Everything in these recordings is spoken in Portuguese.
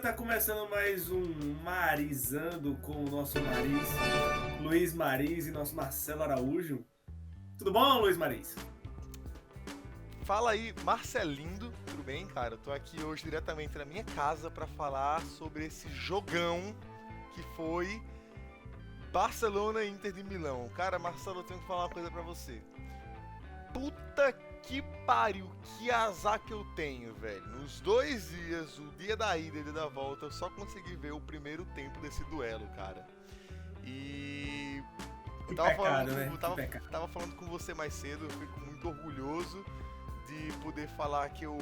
tá começando mais um Marizando com o nosso Mariz, Luiz Mariz e nosso Marcelo Araújo. Tudo bom, Luiz Mariz? Fala aí, Marcelindo, tudo bem, cara? Eu tô aqui hoje diretamente na minha casa pra falar sobre esse jogão que foi Barcelona e Inter de Milão. Cara, Marcelo, eu tenho que falar uma coisa pra você. Puta que pariu, que azar que eu tenho, velho. Nos 2 dias, o dia da ida e o dia da volta, eu só consegui ver o primeiro tempo desse duelo, cara. E eu tava falando com você mais cedo, eu fico muito orgulhoso de poder falar que eu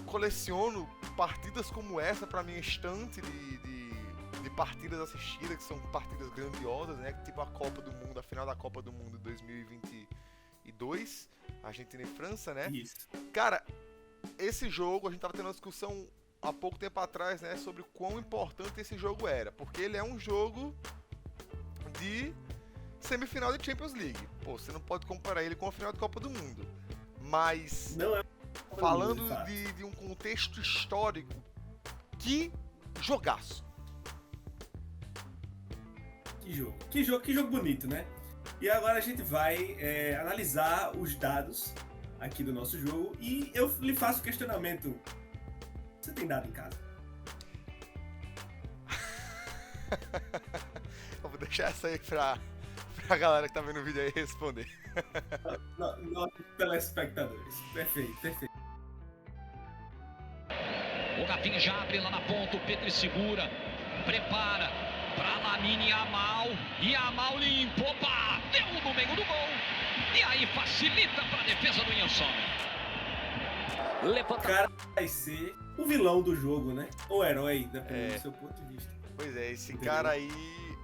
coleciono partidas como essa pra minha estante de partidas assistidas, que são partidas grandiosas, né? Tipo a Copa do Mundo, a final da Copa do Mundo 2022, Argentina e França, né? Isso. Cara, esse jogo, a gente tava tendo uma discussão há pouco tempo atrás, né? Sobre o quão importante esse jogo era. Porque ele é um jogo de semifinal de Champions League. Pô, você não pode comparar ele com a final de Copa do Mundo. Mas, não é falando de um contexto histórico, que jogaço! Que jogo bonito, né? E agora a gente vai analisar os dados aqui do nosso jogo e eu lhe faço o questionamento. Você tem dado em casa? Eu vou deixar essa aí pra galera que tá vendo o vídeo aí responder. Nossos telespectadores. Perfeito. O Rafinha já abre lá na ponta, o Pedro segura, prepara pra Lamine Yamal. Yamal limpo, opa, deu no meio do gol. E aí facilita pra defesa do Ian Sommer. O cara vai ser o vilão do jogo, né? O herói, dependendo do seu ponto de vista. Pois é, esse cara aí,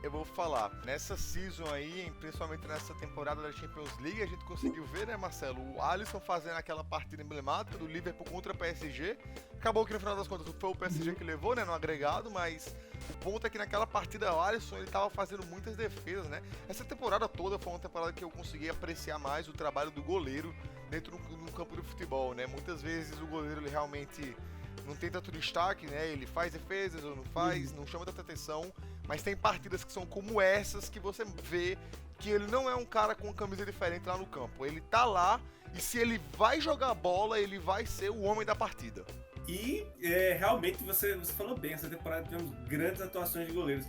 eu vou falar, nessa season aí, principalmente nessa temporada da Champions League, a gente conseguiu ver, né, Marcelo, o Alisson fazendo aquela partida emblemática do Liverpool contra o PSG. Acabou que no final das contas foi o PSG que levou, né, no agregado, mas o ponto é que naquela partida o Alisson, ele tava fazendo muitas defesas, né. Essa temporada toda foi uma temporada que eu consegui apreciar mais o trabalho do goleiro dentro do campo do futebol, né. Muitas vezes o goleiro, ele realmente não tem tanto destaque, né? Ele faz defesas ou não faz, não chama tanta atenção, mas tem partidas que são como essas que você vê que ele não é um cara com uma camisa diferente lá no campo. Ele tá lá e se ele vai jogar bola, ele vai ser o homem da partida. E realmente você falou bem, essa temporada tivemos grandes atuações de goleiros.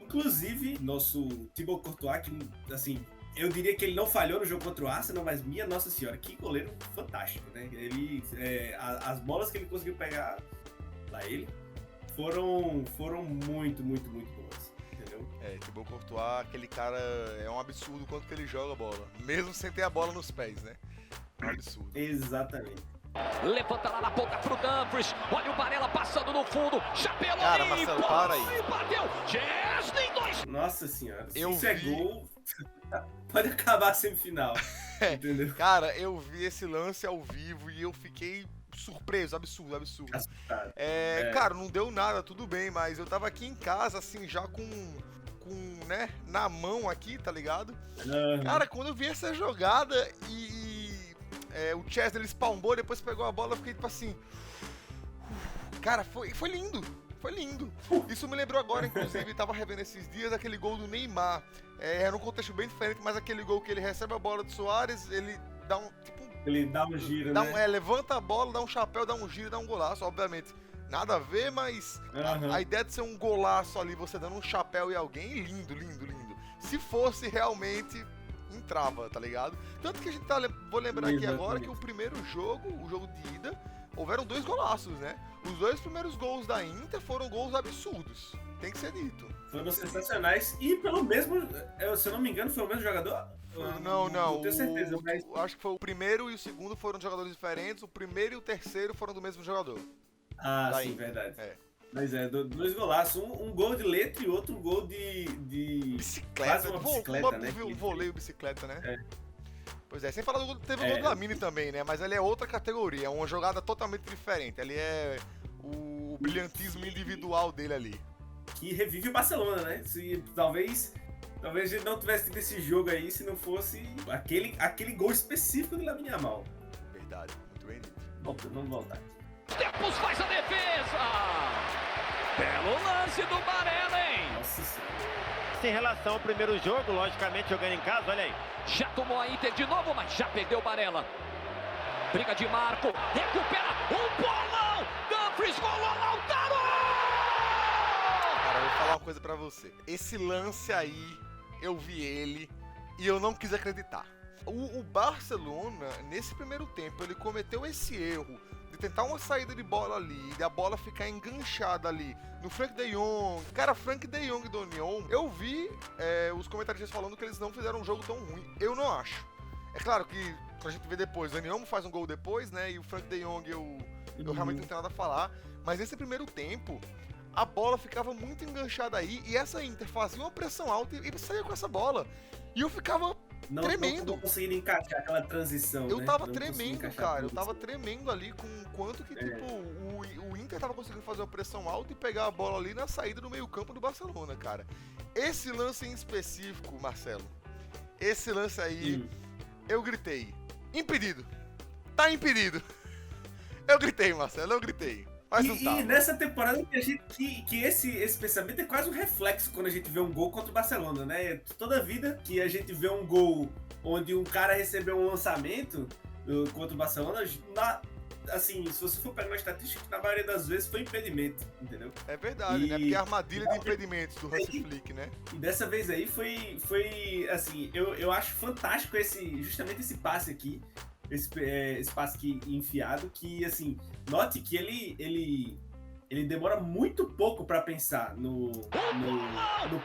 Inclusive, nosso Thibaut Courtois, que assim, eu diria que ele não falhou no jogo contra o Arsenal, mas minha nossa senhora, que goleiro fantástico, né? Ele, as bolas que ele conseguiu pegar lá foram muito boas, entendeu? Thibaut Courtois, aquele cara, é um absurdo quanto que ele joga a bola, mesmo sem ter a bola nos pés, né? É um absurdo. Exatamente. Levanta lá na ponta pro Dumfries, olha o Varela passando no fundo, chapéu cara, Marcelo, para aí. Bateu, Chesney, 2. Nossa senhora, se eu isso é gol, pode acabar a semifinal, entendeu? Cara, eu vi esse lance ao vivo e eu fiquei surpreso, absurdo. Assustado. Cara, não deu nada, tudo bem, mas eu tava aqui em casa, assim, já com né, na mão aqui, tá ligado? Cara, quando eu vi essa jogada o Chesney, ele spawnou, depois pegou a bola, eu fiquei tipo assim... Cara, foi lindo. Isso me lembrou agora, inclusive, tava revendo esses dias aquele gol do Neymar. Era um contexto bem diferente, mas aquele gol que ele recebe a bola do Suárez, ele dá um... Tipo, ele dá um giro, né? Levanta a bola, dá um chapéu, dá um giro, dá um golaço, obviamente. Nada a ver, mas a ideia de ser um golaço ali, você dando um chapéu em alguém, lindo. Se fosse realmente... entrava, tá ligado? Tanto que a gente vou lembrar aqui agora que o primeiro jogo, o jogo de ida, houveram 2 golaços, né? Os 2 primeiros gols da Inter foram gols absurdos, tem que ser dito. Foram sensacionais e pelo mesmo, se eu não me engano, foi o mesmo jogador? Não, não tenho certeza, mas... Acho que foi o primeiro e o segundo foram de jogadores diferentes, o primeiro e o terceiro foram do mesmo jogador. Ah, sim, Inter. verdade. Mas 2 golaços, um gol de letra e outro gol de... bicicleta, quase uma bicicleta, né? Voleio bicicleta, né? Pois é, sem falar teve o gol do Lamine também, né? Mas ele é outra categoria, é uma jogada totalmente diferente. Ali é o brilhantismo individual dele ali. Que revive o Barcelona, né? Talvez a gente não tivesse tido esse jogo aí se não fosse aquele gol específico do Lamine Yamal. Verdade, muito bem dito. Vamos voltar. Tempos faz a defesa! Belo lance do Varela, hein? Nossa senhora. Em relação ao primeiro jogo, logicamente jogando em casa, olha aí. Já tomou a Inter de novo, mas já perdeu o Varela. Briga de Marco, recupera um bolão! Dumfries, golou, Lautaro! Cara, eu vou falar uma coisa pra você. Esse lance aí, eu vi ele e eu não quis acreditar. O Barcelona, nesse primeiro tempo, ele cometeu esse erro de tentar uma saída de bola ali, de a bola ficar enganchada ali no Frank de Jong. Cara, Frank de Jong e Donion, eu vi os comentaristas falando que eles não fizeram um jogo tão ruim. Eu não acho. É claro que, quando a gente vê depois, o Donion faz um gol depois, né, e o Frank de Jong eu realmente não tenho nada a falar. Mas nesse primeiro tempo, a bola ficava muito enganchada aí, e essa Inter fazia uma pressão alta e saía com essa bola. E eu ficava tremendo. Não conseguindo encaixar aquela transição. Eu né? tava Não tremendo, conseguia cara. Eu encaixar tava tremendo ali com o quanto que, tipo, o Inter tava conseguindo fazer uma pressão alta e pegar a bola ali na saída do meio-campo do Barcelona, cara. Esse lance em específico, Marcelo, esse lance aí, eu gritei: impedido! Tá impedido! Eu gritei, Marcelo, eu gritei. Mas não tá. E nessa temporada que esse pensamento é quase um reflexo quando a gente vê um gol contra o Barcelona, né? Toda vida que a gente vê um gol onde um cara recebeu um lançamento contra o Barcelona, assim, se você for pegar uma estatística, na maioria das vezes foi impedimento, entendeu? É verdade, né? Porque é a armadilha de impedimentos do Hansi Flick, né? E dessa vez aí foi assim, eu acho fantástico justamente esse passe aqui. Esse passe aqui enfiado, que assim, note que ele demora muito pouco pra pensar no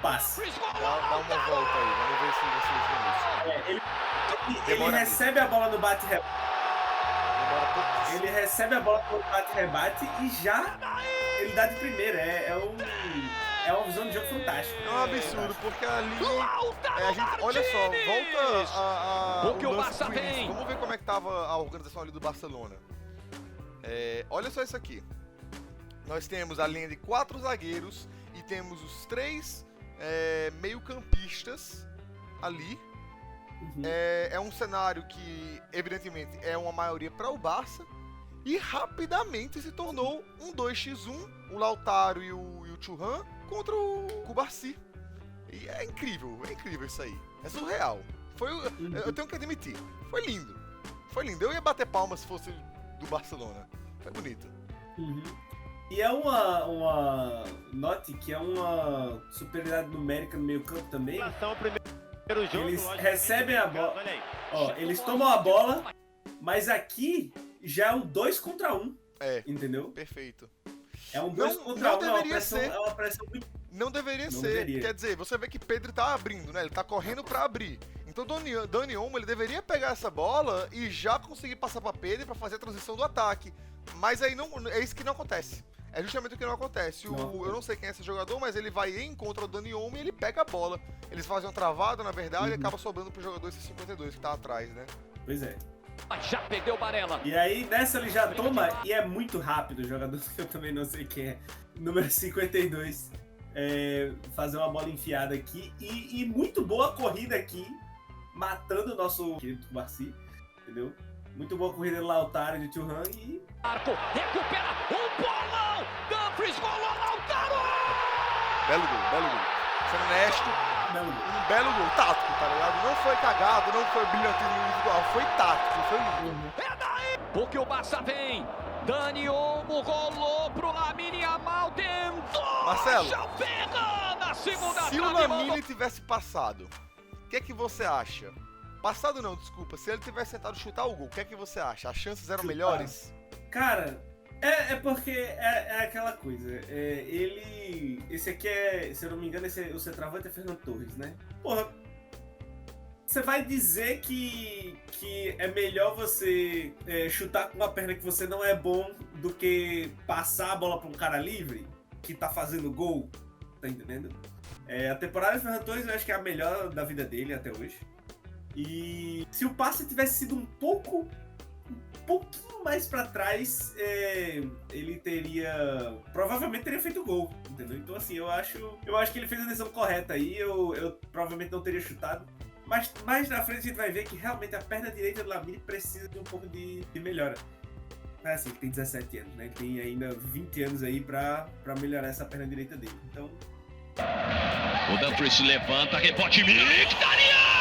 passe. Dá uma volta aí, vamos ver se vocês viram isso. Ele recebe a bola no bate-rebate. Demora pouquíssimo. Ele recebe a bola no bate-rebate e já ele dá de primeira. É uma visão de jogo fantástica. É um absurdo, porque ali a gente, olha só, volta Porque o Barça vem. Vamos ver como é que tava a organização ali do Barcelona. Olha só isso aqui. Nós temos a linha de 4 zagueiros e temos os 3 meio-campistas ali. É um cenário que, evidentemente, é uma maioria para o Barça. E rapidamente se tornou um 2x1, o Lautaro e o Thuram contra o Cubarsí. E é incrível isso aí. É surreal. Eu tenho que admitir, foi lindo. Foi lindo. Eu ia bater palmas se fosse do Barcelona. Foi bonito. E é note que é uma superioridade numérica no meio campo também. Eles recebem a bola. Ó, eles tomam a bola, mas aqui já é um 2 contra 1. Entendeu? Perfeito. É um 2 contra 1. Deveria ser. É uma pressão muito. Não deveria ser. Quer dizer, você vê que Pedro tá abrindo, né? Ele tá correndo pra abrir. Então Dani Olmo, ele deveria pegar essa bola e já conseguir passar pra Pedro pra fazer a transição do ataque. Mas aí não, é isso que não acontece. É justamente o que não acontece. Eu não sei quem é esse jogador, mas ele vai em contra o Dani Olmo e ele pega a bola. Eles fazem um travado, na verdade, e acaba sobrando pro jogador esse 52 que tá atrás, né? Pois é. Já perdeu o Varela. E aí, nessa ele já toma, e é muito rápido, o jogador que eu também não sei quem é, número 52, fazer uma bola enfiada aqui, e muito boa corrida aqui, matando o nosso querido Cubarsí, entendeu? Muito boa corrida do Lautaro e de Thuram e... Marco, recupera um bolão! Dumfries, golou, Lautaro! Belo gol. Sendo honesto, um belo gol, tático, tá ligado? Não foi cagado, não foi brilhantismo individual, foi tático, foi lindo. É daí! Porque o Barça vem! Dani Olmo rolou pro Lamine Yamal, tentou! Marcelo, na segunda se o Lamine tivesse passado, o que é que você acha? Passado não, desculpa. Se ele tivesse tentado chutar o gol, o que é que você acha? As chances eram melhores? Cara, porque é aquela coisa. Esse aqui se eu não me engano, o centroavante é Fernando Torres, né? Porra, você vai dizer que é melhor você chutar com uma perna que você não é bom do que passar a bola pra um cara livre que tá fazendo gol? Tá entendendo? A temporada de Fernando Torres eu acho que é a melhor da vida dele até hoje. E se o passe tivesse sido um pouquinho mais pra trás, ele provavelmente teria feito gol, entendeu? Então assim, eu acho que ele fez a decisão correta aí, eu provavelmente não teria chutado, mas mais na frente a gente vai ver que realmente a perna direita do Lamine precisa de um pouco de melhora. assim, tem 17 anos, né? Ele tem ainda 20 anos aí pra melhorar essa perna direita dele. Então... O Dumfries se levanta, rebote Mkhitaryan!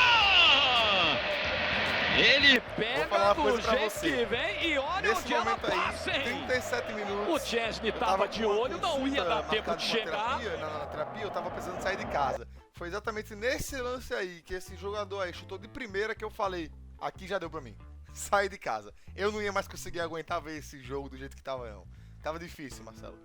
Ele pega do jeito que vem e olha nesse onde ela momento passa, aí, hein? 37 minutos. O Chesney tava de olho, não ia dar tempo de chegar. Na terapia, eu tava precisando sair de casa. Foi exatamente nesse lance aí, que esse jogador aí chutou de primeira, que eu falei, aqui já deu pra mim. Sair de casa. Eu não ia mais conseguir aguentar ver esse jogo do jeito que tava, não. Tava difícil, Marcelo.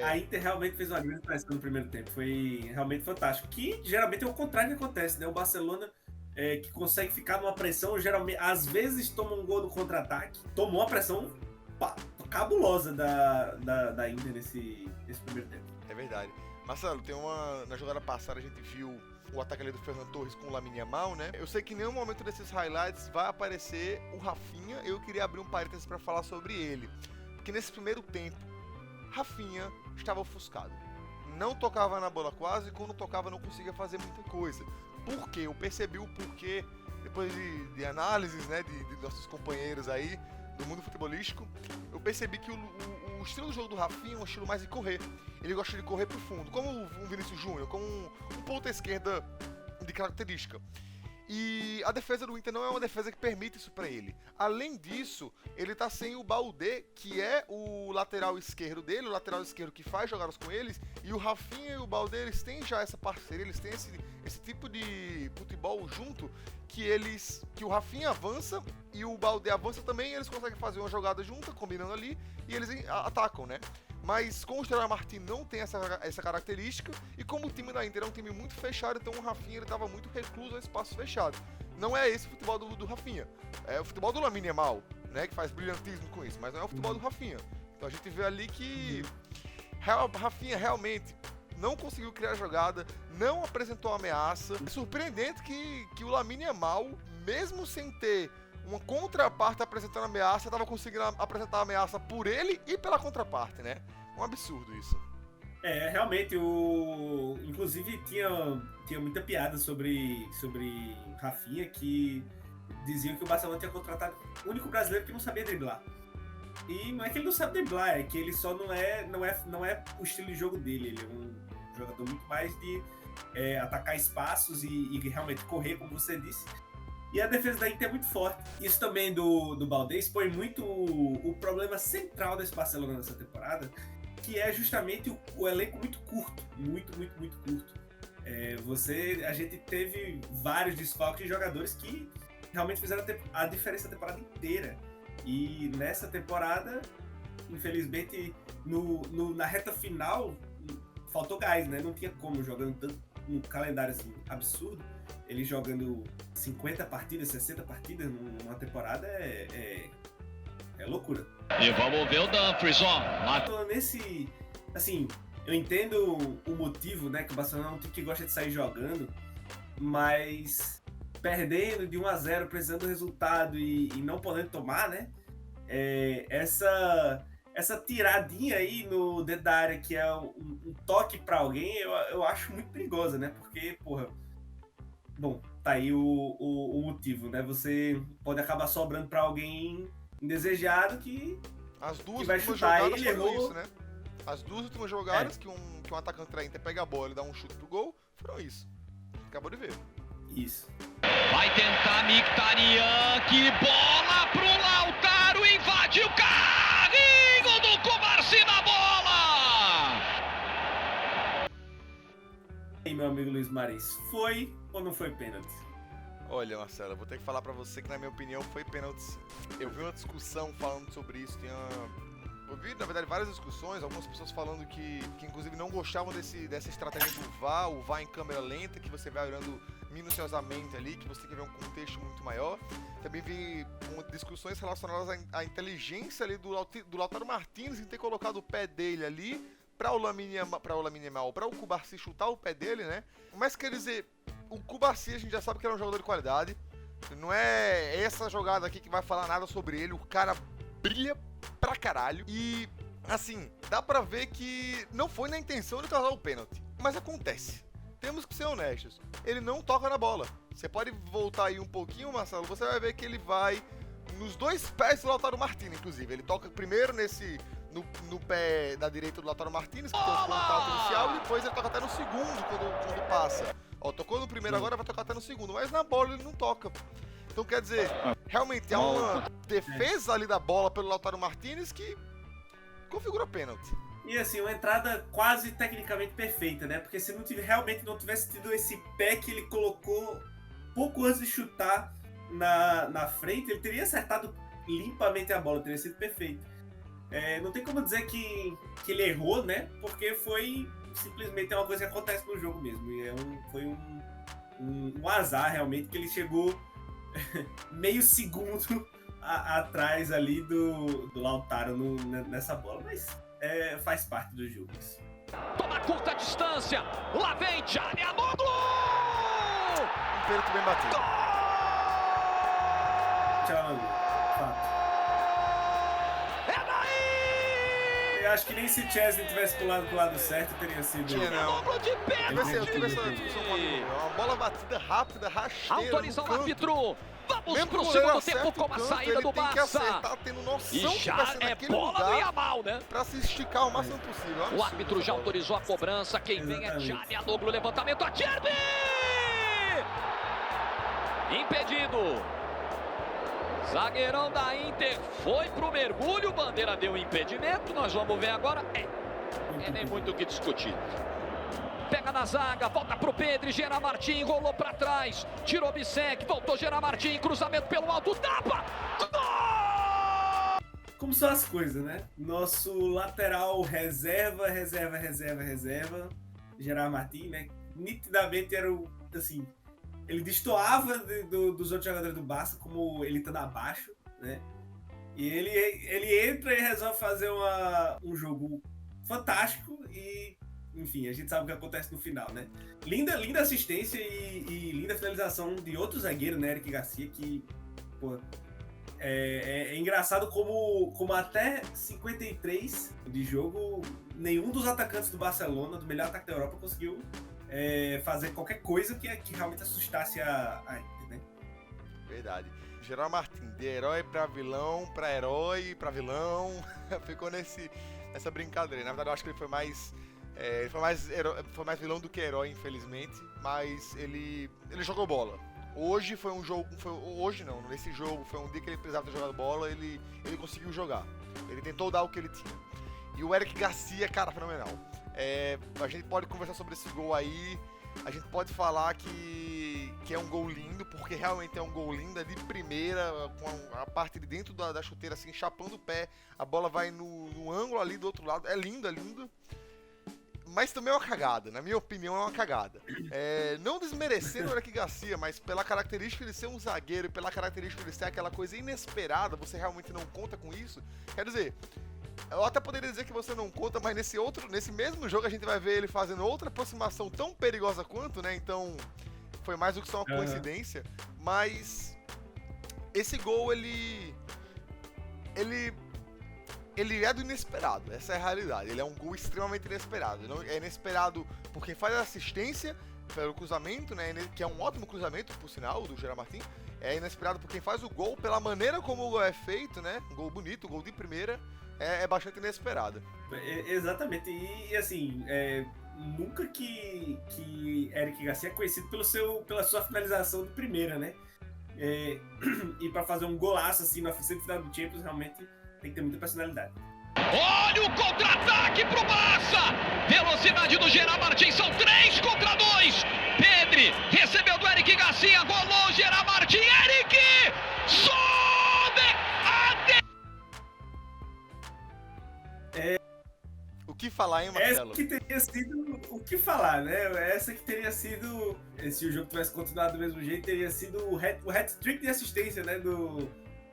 A Inter realmente fez uma grande pressão no primeiro tempo. Foi realmente fantástico. Que geralmente é o contrário que acontece, né? O Barcelona, que consegue ficar numa pressão, geralmente, às vezes toma um gol no contra-ataque. Tomou uma pressão cabulosa da Inter nesse primeiro tempo. É verdade. Marcelo, na jogada passada a gente viu o ataque ali do Ferran Torres com o Lamine Yamal, né? Eu sei que em nenhum momento desses highlights vai aparecer o Rafinha. Eu queria abrir um parênteses para falar sobre ele. Porque nesse primeiro tempo, Rafinha estava ofuscado. Não tocava na bola quase, e quando tocava não conseguia fazer muita coisa. Por quê? Eu percebi o porquê, depois de análises, né, de nossos companheiros aí, do mundo futebolístico, eu percebi que o estilo do jogo do Rafinha é um estilo mais de correr. Ele gosta de correr pro fundo, como um Vinícius Júnior, como um ponta esquerda de característica. E a defesa do Inter não é uma defesa que permite isso pra ele. Além disso, ele tá sem o Baldé, que é o lateral esquerdo dele, o lateral esquerdo que faz jogadas com eles, e o Rafinha e o Baldé, eles têm já essa parceria, eles têm esse tipo de futebol junto, que o Rafinha avança e o Baldé avança também, e eles conseguem fazer uma jogada junta, combinando ali, e eles atacam, né? Mas com o Gerard Martin não tem essa característica, e como o time da Inter é um time muito fechado, então o Rafinha ele estava muito recluso a espaço fechado. Não é esse o futebol do Rafinha, é o futebol do Lamine Yamal, né, que faz brilhantismo com isso, mas não é o futebol do Rafinha. Então a gente vê ali que Rafinha realmente não conseguiu criar jogada, não apresentou ameaça. É surpreendente que o Lamine Yamal, mesmo sem ter uma contraparte apresentando ameaça, estava conseguindo apresentar ameaça por ele e pela contraparte, né? Um absurdo isso. Realmente, inclusive tinha muita piada sobre Rafinha, que diziam que o Barcelona tinha contratado o único brasileiro que não sabia driblar. E não é que ele não sabe driblar, é que ele só não é o estilo de jogo dele. Ele é um jogador muito mais de atacar espaços e realmente correr, como você disse. E a defesa da Inter é muito forte. Isso também do Baldé expõe muito o problema central desse Barcelona nessa temporada, que é justamente o elenco muito curto. Muito curto. A gente teve vários desfalques de jogadores que realmente fizeram a diferença a temporada inteira. E nessa temporada, infelizmente, na reta final, faltou gás, né? Não tinha como, jogando tanto um calendário assim, absurdo. Ele jogando 50 partidas, 60 partidas numa temporada é loucura. E vamos ver o Dumfries, ó. Assim, eu entendo o motivo, né, que o Barcelona é um time que gosta de sair jogando, mas perdendo de 1-0, precisando do resultado e não podendo tomar, né, essa tiradinha aí no dentro da área, que é um toque pra alguém, eu acho muito perigosa, né, porque, porra, bom, tá aí o motivo, né, você pode acabar sobrando pra alguém indesejado que vai chutar ele, errou. Isso, né? As duas últimas jogadas que um atacante da Inter pega a bola e dá um chute pro gol, foram isso. Acabou de ver. Isso. Vai tentar Mkhitaryan, que bola pro Lautaro, invadiu o carrinho do Cubarsí na bola! E aí, meu amigo Luiz Maris, foi ou não foi pênalti? Olha, Marcelo, eu vou ter que falar pra você que, na minha opinião, foi pênalti sim. Eu vi uma discussão falando sobre isso, eu vi, na verdade, várias discussões, algumas pessoas falando que inclusive não gostavam dessa estratégia do VAR, o VAR em câmera lenta, que você vai olhando minuciosamente ali, que você tem que ver um contexto muito maior. Também vi discussões relacionadas à inteligência ali do Lautaro Martínez em ter colocado o pé dele ali para o Cubarsí chutar o pé dele, né? Mas quer dizer, o Cubarsí a gente já sabe que era um jogador de qualidade, não é essa jogada aqui que vai falar nada sobre ele, o cara brilha pra caralho. E, assim, dá pra ver que não foi na intenção de causar o pênalti. Mas acontece. Temos que ser honestos. Ele não toca na bola. Você pode voltar aí um pouquinho, Marcelo, você vai ver que ele vai nos dois pés do Lautaro Martinez, inclusive. Ele toca primeiro no pé da direita do Lautaro Martinez, que tem o contato inicial, e depois ele toca até no segundo quando passa. Ó, tocou no primeiro agora, vai tocar até no segundo, mas na bola ele não toca. Então quer dizer, realmente há uma defesa ali da bola pelo Lautaro Martinez que configura pênalti. E assim, uma entrada quase tecnicamente perfeita, né? Porque se realmente não tivesse tido esse pé que ele colocou pouco antes de chutar na frente, ele teria acertado limpamente a bola, teria sido perfeito. Não tem como dizer que ele errou, né? Porque foi simplesmente uma coisa que acontece no jogo mesmo. E foi um azar realmente, que ele chegou meio segundo atrás ali do Lautaro nessa bola. Mas faz parte do jogo isso. Toma curta distância. Lá vem Çalhanoğlu! Um pênalti bem batido. Çalhanoğlu, fato. É daí! Eu acho que nem se Chesney tivesse pulado pro lado certo, teria sido. Çalhanoğlu de pênalti! Eu tive essa discussão com o amigo. É uma bola batida rápida, rasteira. Autoriza o árbitro! Vamos mesmo pro segundo tempo com a saída do Barça. Ele tem que Barça. acertar, tendo noção E que já vai ser naquele bola do lugar Yamal, né? pra se esticar o máximo possível. O árbitro já autorizou a cobrança. Quem vem é Çalhanoğlu, levantamento, a Acerbi! Impedido. Zagueirão da Inter foi pro mergulho, bandeira deu impedimento. Nós vamos ver agora. Nem muito o que discutir. Pega na zaga, volta pro Pedro, Gerard Martin, rolou pra trás, tirou Bissek, voltou Gerard Martin, cruzamento pelo alto, tapa! Gol! Como são as coisas, né? Nosso lateral reserva, Gerard Martin, né? Nitidamente era assim, ele destoava dos outros jogadores do Barça, como ele estando abaixo, né? E ele entra e resolve fazer um jogo fantástico e, enfim, a gente sabe o que acontece no final, né? Linda assistência e linda finalização de outro zagueiro, né? Eric Garcia, que, pô, é engraçado como até 53 de jogo, nenhum dos atacantes do Barcelona, do melhor ataque da Europa, conseguiu fazer qualquer coisa que realmente assustasse a Inter, né? Verdade. Gerard Martin, de herói pra vilão, pra herói, pra vilão, ficou nessa brincadeira. Na verdade, eu acho que ele foi mais vilão do que herói, infelizmente, mas ele jogou bola. Hoje foi um jogo, nesse jogo foi um dia que ele precisava ter jogado bola, ele conseguiu jogar. Ele tentou dar o que ele tinha. E o Eric Garcia, cara, fenomenal. A gente pode conversar sobre esse gol aí, a gente pode falar que é um gol lindo, porque realmente é um gol lindo, é de primeira, com a parte de dentro da chuteira, assim, chapando o pé, a bola vai no ângulo ali do outro lado, é lindo, mas também é uma cagada, na minha opinião é uma cagada. Não desmerecendo o Eric Garcia, mas pela característica de ser um zagueiro e pela característica de ser aquela coisa inesperada, você realmente não conta com isso, quer dizer... Eu até poderia dizer que você não conta, mas nesse mesmo jogo a gente vai ver ele fazendo outra aproximação tão perigosa quanto, né? Então, foi mais do que só uma coincidência. Mas esse gol, ele é do inesperado, essa é a realidade. Ele é um gol extremamente inesperado. É inesperado por quem faz a assistência, pelo cruzamento, né? Que é um ótimo cruzamento, por sinal, do Gerard Martin. É inesperado por quem faz o gol, pela maneira como o gol é feito, né? Um gol bonito, um gol de primeira. É bastante inesperado. Exatamente, e assim, nunca que Eric Garcia é conhecido pela sua finalização de primeira, né? E para fazer um golaço assim na semifinal do Champions, realmente tem que ter muita personalidade. Olha o contra-ataque pro Barça! Velocidade do Gerard Martin, são 3 contra 2. Pedri recebeu do Eric Garcia, rolou Gerard Martin, Eric! Sobe! O que falar, hein, Marcelo? Essa que teria sido o que falar, né? Essa que teria sido, se o jogo tivesse continuado do mesmo jeito, teria sido o hat-trick de assistência, né,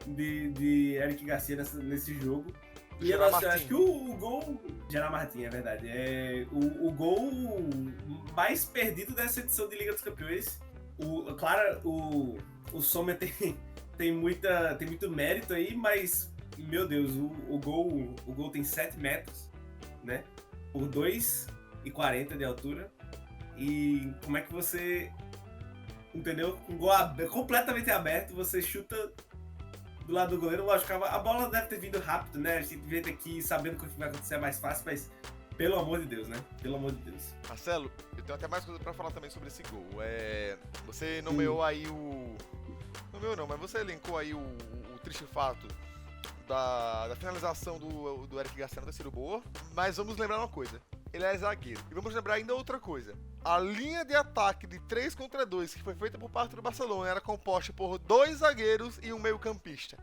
de Eric Garcia nesse jogo. E eu acho que o gol... Gerard Martin, é verdade. O gol mais perdido dessa edição de Liga dos Campeões. Claro, o Sommer tem muito mérito aí, mas, meu Deus, o gol tem 7 metros. Né? Por 2,40 de altura. E como é que você, entendeu? Com o gol completamente aberto, você chuta do lado do goleiro, lógico, a bola deve ter vindo rápido, né? A gente devia ter que ir sabendo o que vai acontecer mais fácil, mas pelo amor de Deus, né? Pelo amor de Deus. Marcelo, eu tenho até mais coisa pra falar também sobre esse gol. Você nomeou aí o... Nomeou não, mas você elencou aí o triste fato da finalização do Eric Garcia não ter sido boa, mas vamos lembrar uma coisa. Ele é zagueiro. E vamos lembrar ainda outra coisa. A linha de ataque de 3 contra 2 que foi feita por parte do Barcelona era composta por 2 zagueiros e um meio-campista.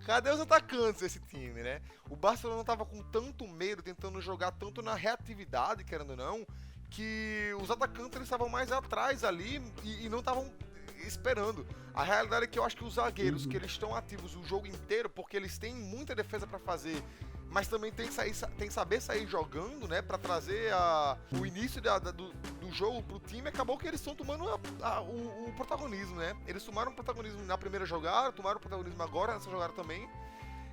Cadê os atacantes desse time, né? O Barcelona tava com tanto medo, tentando jogar tanto na reatividade, querendo ou não, que os atacantes eles estavam mais atrás ali e não estavam esperando. A realidade é que eu acho que os zagueiros, que eles estão ativos o jogo inteiro, porque eles têm muita defesa pra fazer, mas também tem que saber sair jogando, né, pra trazer o início do jogo pro time. Acabou que eles estão tomando o protagonismo, né? Eles tomaram o protagonismo na primeira jogada, tomaram o protagonismo agora nessa jogada também.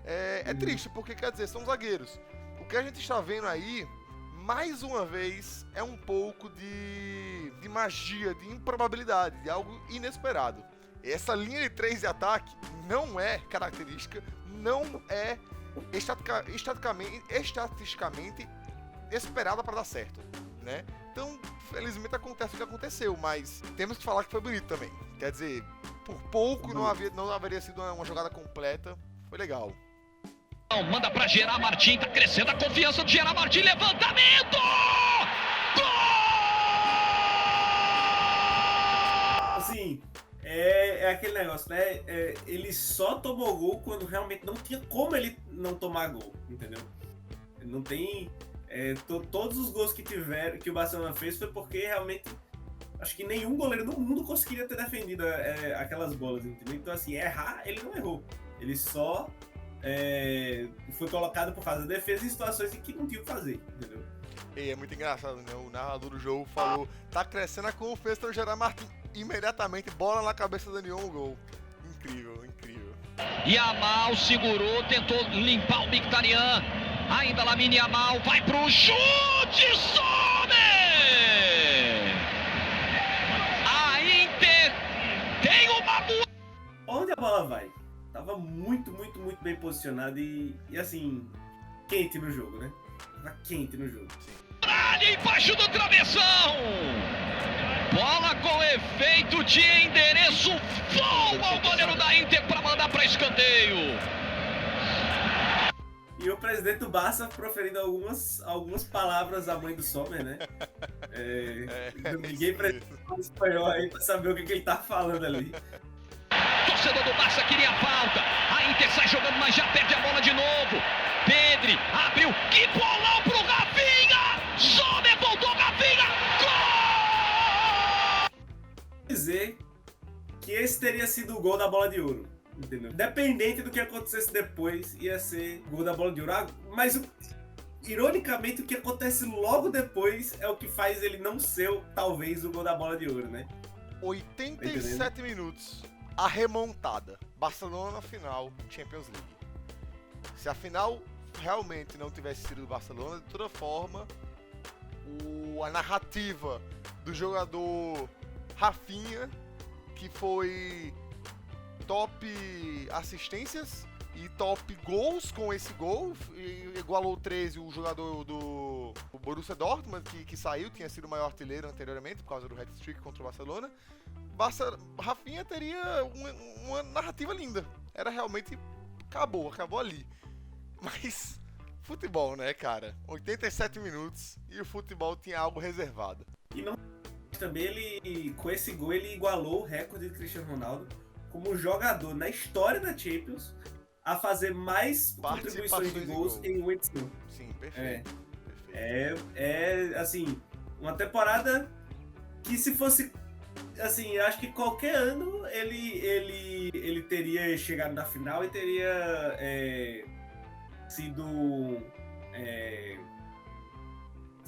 É triste, porque quer dizer, são zagueiros. O que a gente está vendo aí, mais uma vez, é um pouco de magia, de improbabilidade, de algo inesperado. Essa linha de 3 de ataque não é característica, não é estatisticamente esperada para dar certo, né? Então, felizmente acontece o que aconteceu, mas temos que falar que foi bonito também. Quer dizer, por pouco não haveria sido uma jogada completa. Foi legal. Manda pra Gerard Martin, tá crescendo a confiança do Gerard Martin, levantamento! Gol! Assim, é aquele negócio, né? Ele só tomou gol quando realmente não tinha como ele não tomar gol, entendeu? Não tem... todos os gols que o Barcelona fez foi porque realmente acho que nenhum goleiro do mundo conseguiria ter defendido aquelas bolas, entendeu? Então, assim, errar, ele não errou. Ele só foi colocado por causa da defesa em situações em que não tinha o que fazer, entendeu? E é muito engraçado, né? O narrador do jogo falou, tá crescendo a confiança do Gerard Martin. Imediatamente, bola na cabeça do Daniel, um gol. Incrível, incrível. Yamal segurou, tentou limpar o Mkhitaryan. Ainda Lamine Yamal, vai pro chute, some! A Inter tem uma... Onde a bola vai? Tava muito, muito, muito bem posicionado e assim, quente no jogo, né? Tava quente no jogo. Ali embaixo do travessão! Bola com efeito de endereço, voa o goleiro da Inter para mandar para escanteio. E o presidente do Barça proferindo algumas palavras à mãe do Sommer, né? Ninguém precisa falar espanhol aí pra saber o que ele tá falando ali. Torcedor do Barça queria a falta. A Inter sai jogando, mas já perde a bola de novo. Pedri abriu. Que bolão pro Rafinha! Sommer voltou, Rafinha! Gol! Dizer que esse teria sido o gol da bola de ouro. Entendeu? Independente do que acontecesse depois, ia ser gol da bola de ouro. Mas, ironicamente, o que acontece logo depois é o que faz ele não ser, talvez, o gol da bola de ouro, né? 87 minutos. A remontada. Barcelona final, Champions League. Se a final realmente não tivesse sido do Barcelona, de toda forma, a narrativa do jogador Rafinha, que foi top assistências e top gols com esse gol, igualou 13 o jogador do Borussia Dortmund, que saiu, tinha sido o maior artilheiro anteriormente por causa do hat-trick contra o Barcelona. Rafinha teria uma narrativa linda. Era realmente... Acabou ali. Mas... futebol, né, cara? 87 minutos e o futebol tinha algo reservado. E não... também com esse gol, ele igualou o recorde de Cristiano Ronaldo como jogador na história da Champions a fazer mais contribuições de gols em uma edição. Sim, perfeito. Assim, uma temporada que se fosse... assim, acho que qualquer ano ele teria chegado na final e teria sido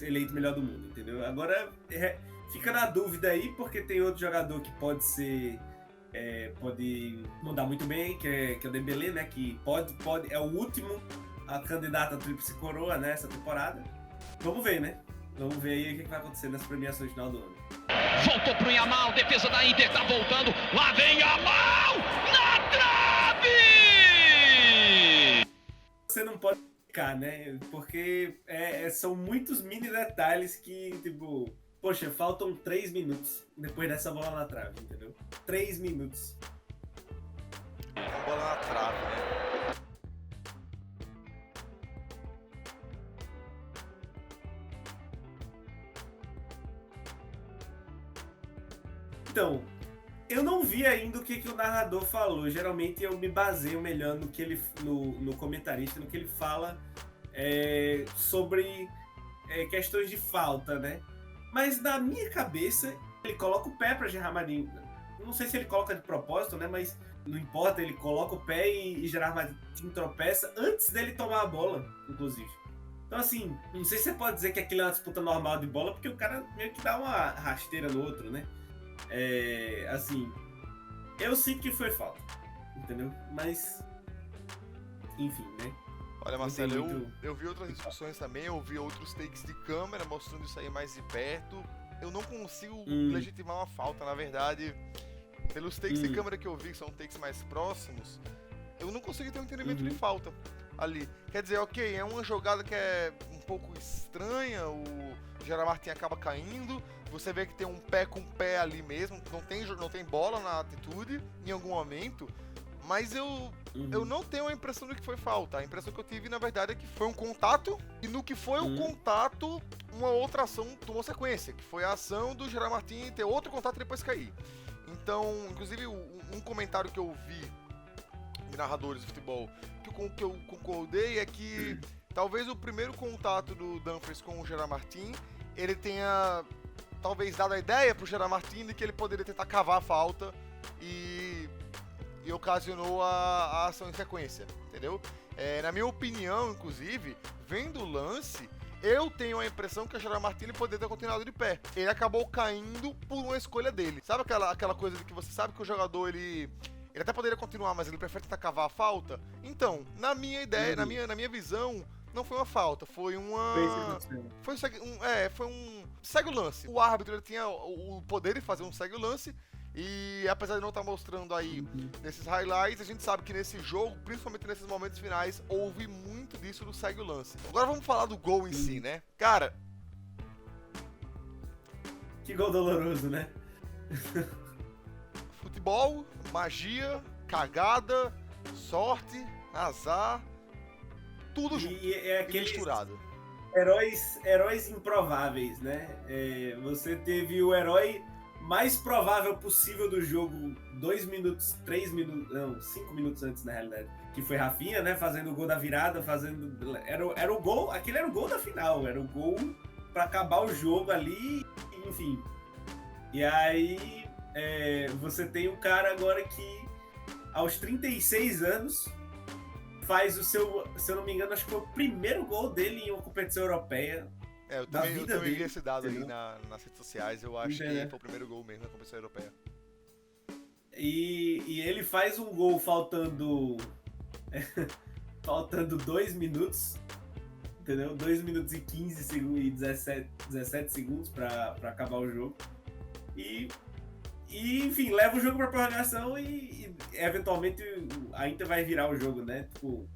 eleito melhor do mundo, entendeu? Agora fica na dúvida aí, porque tem outro jogador que pode ser... pode mandar muito bem, que é o Dembélé, né? Que é o último a candidato a tríplice coroa, né, essa temporada. Vamos ver, né? Vamos ver aí o que vai acontecer nas premiações final do ano. Voltou pro Yamal, defesa da Inter tá voltando. Lá vem Yamal! Na trave! você não pode ficar, né? Porque são muitos mini detalhes que, tipo... Poxa, faltam 3 minutos depois dessa bola na trave, entendeu? 3 minutos. Uma bola na trave, né? Então, eu não vi ainda o que o narrador falou. Geralmente eu me baseio melhor no que ele, no comentarista, no que ele fala sobre questões de falta, né? Mas na minha cabeça, ele coloca o pé para Gerard Martin. Não sei se ele coloca de propósito, né? Mas não importa, ele coloca o pé e Gerard Martin tropeça antes dele tomar a bola, inclusive. Então, assim, não sei se você pode dizer que aquilo é uma disputa normal de bola, porque o cara meio que dá uma rasteira no outro, né? Assim, eu sinto que foi falta, entendeu? Mas, enfim, né? Olha, Marcelo, eu vi outras discussões também, eu vi outros takes de câmera mostrando isso aí mais de perto. Eu não consigo legitimar uma falta, na verdade. Pelos takes de câmera que eu vi, que são takes mais próximos, eu não consigo ter um entendimento de falta ali. Quer dizer, ok, é uma jogada que é um pouco estranha, o Gerard Martin acaba caindo, você vê que tem um pé com pé ali mesmo, não tem bola na atitude em algum momento, mas eu não tenho a impressão de que foi falta. A impressão que eu tive, na verdade, é que foi um contato, e no que foi o contato, uma outra ação tomou sequência, que foi a ação do Gerard Martin ter outro contato e depois cair. Então, inclusive, um comentário que eu vi de narradores de futebol que eu concordei é que talvez o primeiro contato do Dumfries com o Gerard Martin, ele tenha talvez dado a ideia pro Gerard Martin de que ele poderia tentar cavar a falta e ocasionou a ação em sequência, entendeu? Na minha opinião, inclusive, vendo o lance, eu tenho a impressão que o Gerard Martin poderia ter continuado de pé. Ele acabou caindo por uma escolha dele. Sabe aquela coisa de que você sabe que o jogador, ele até poderia continuar, mas ele prefere tentar cavar a falta? Então, na minha ideia, na minha visão, não foi uma falta, foi uma... Foi um segue o lance. O árbitro, ele tinha o poder de fazer um segue o lance, e apesar de não estar mostrando aí nesses highlights, a gente sabe que nesse jogo, principalmente nesses momentos finais, houve muito disso do segue o lance. Agora vamos falar do gol em si, né? Cara... Que gol doloroso, né? Futebol, magia, cagada, sorte, azar, tudo junto e misturado. Heróis improváveis, né? Você teve o herói mais provável possível do jogo 2 minutos, 3 minutos, não, 5 minutos antes, na realidade. Que foi Rafinha, né? Fazendo o gol da virada, era o gol, aquele era o gol da final, era o gol pra acabar o jogo ali, enfim. E aí, você tem um cara agora que, aos 36 anos, faz o seu, se eu não me engano, acho que foi o primeiro gol dele em uma competição europeia. Eu também vi esse dado aí nas redes sociais, eu acho que foi o primeiro gol mesmo na competição europeia. E ele faz um gol faltando 2 minutos, entendeu? 2 minutos e 15 segundos e 17 segundos pra acabar o jogo. E enfim, leva o jogo pra prorrogação e eventualmente a Inter vai virar o jogo, né? Tipo,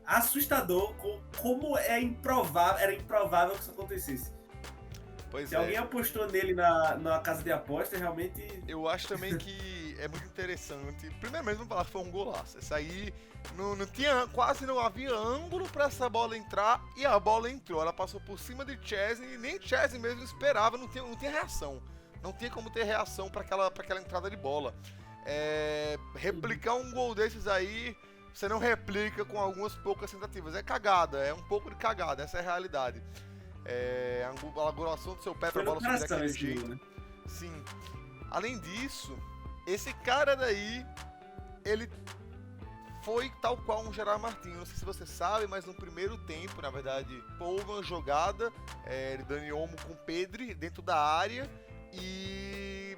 assustador como era improvável que isso acontecesse. Se alguém apostou nele na casa de aposta, realmente... Eu acho também que é muito interessante. Primeiramente, vamos falar que foi um golaço. Essa aí quase não havia ângulo pra essa bola entrar, e a bola entrou. Ela passou por cima de Chesney, e nem Chesney mesmo esperava, não tinha reação. Não tinha como ter reação pra aquela entrada de bola. Replicar um gol desses aí, você não replica com algumas poucas tentativas. É cagada, é um pouco de cagada, essa é a realidade. A angulação do seu pé pra bola subir daquele jeito. Né? Sim. Além disso, esse cara daí, ele foi tal qual um Gerard Martin. Não sei se você sabe, mas no primeiro tempo, na verdade, houve uma jogada de Dani Olmo com Pedri dentro da área, e